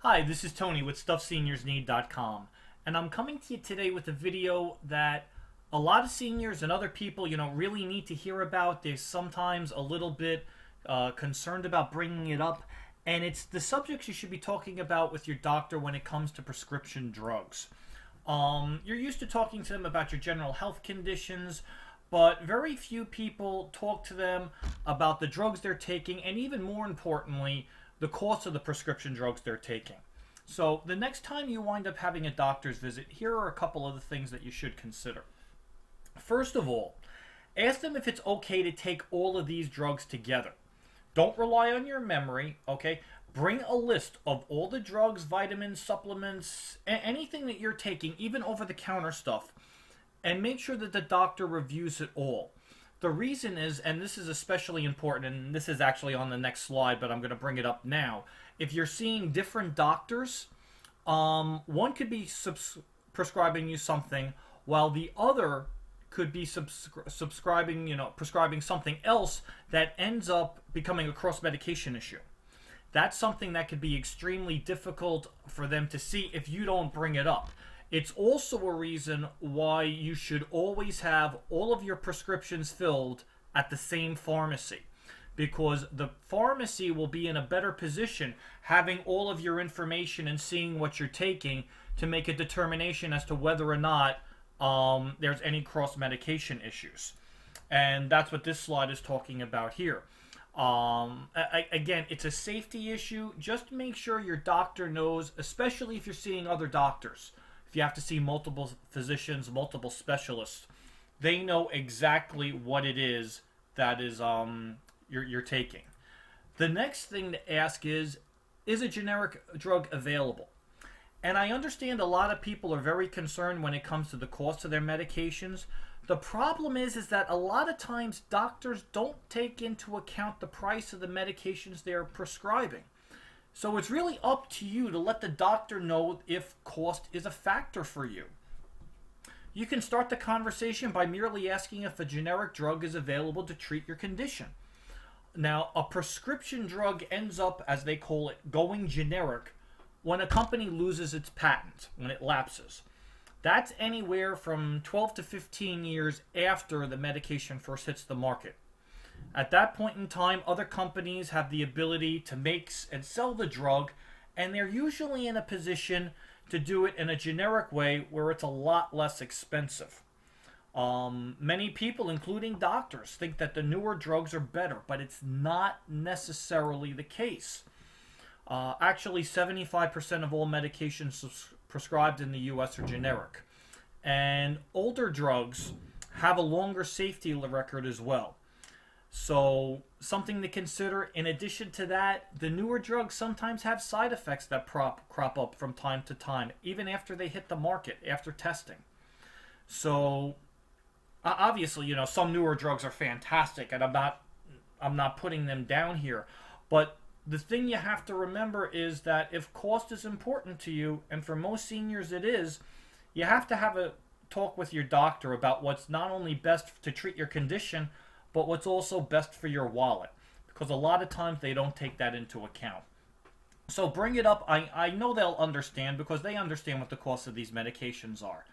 Hi, this is Tony with StuffSeniorsNeed.com, and I'm coming to you today with a video that a lot of seniors and other people, really need to hear about. They're sometimes a little bit concerned about bringing it up, and it's the subjects you should be talking about with your doctor when it comes to prescription drugs. You're used to talking to them about your general health conditions, but very few people talk to them about the drugs they're taking, and even more importantly, the cost of the prescription drugs they're taking. So the next time you wind up having a doctor's visit, here are a couple of the things that you should consider. First of all, ask them if it's okay to take all of these drugs together. Don't rely on your memory, okay? Bring a list of all the drugs, vitamins, supplements, anything that you're taking, even over-the-counter stuff, and make sure that the doctor reviews it all. The reason is, and this is especially important, and this is actually on the next slide, but I'm going to bring it up now. If you're seeing different doctors, one could be prescribing you something, while the other could be prescribing something else that ends up becoming a cross-medication issue. That's something that could be extremely difficult for them to see if you don't bring it up. It's also a reason why you should always have all of your prescriptions filled at the same pharmacy, because the pharmacy will be in a better position having all of your information and seeing what you're taking to make a determination as to whether or not there's any cross-medication issues. And that's what this slide is talking about here. Again, it's a safety issue. Just make sure your doctor knows, especially if you're seeing other doctors. If you have to see multiple physicians, multiple specialists, they know exactly what it is that is you're taking. The next thing to ask is a generic drug available? And I understand a lot of people are very concerned when it comes to the cost of their medications. The problem is that a lot of times doctors don't take into account the price of the medications they're prescribing. So it's really up to you to let the doctor know if cost is a factor for you. You can start the conversation by merely asking if a generic drug is available to treat your condition. Now, a prescription drug ends up, as they call it, going generic when a company loses its patent, when it lapses. That's anywhere from 12 to 15 years after the medication first hits the market. At that point in time, other companies have the ability to make and sell the drug, and they're usually in a position to do it in a generic way where it's a lot less expensive. Many people, including doctors, think that the newer drugs are better, but it's not necessarily the case. Actually, 75% of all medications prescribed in the U.S. are generic. And older drugs have a longer safety record as well. So something to consider. In addition to that, the newer drugs sometimes have side effects that crop up from time to time, even after they hit the market, after testing. So obviously, some newer drugs are fantastic, and I'm not putting them down here. But the thing you have to remember is that if cost is important to you, and for most seniors it is, you have to have a talk with your doctor about what's not only best to treat your condition, but what's also best for your wallet, because a lot of times they don't take that into account. So bring it up. I know they'll understand, because they understand what the cost of these medications are.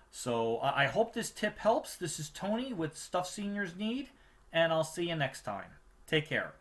So I hope this tip helps. This is Tony with Stuff Seniors Need, and I'll see you next time. Take care.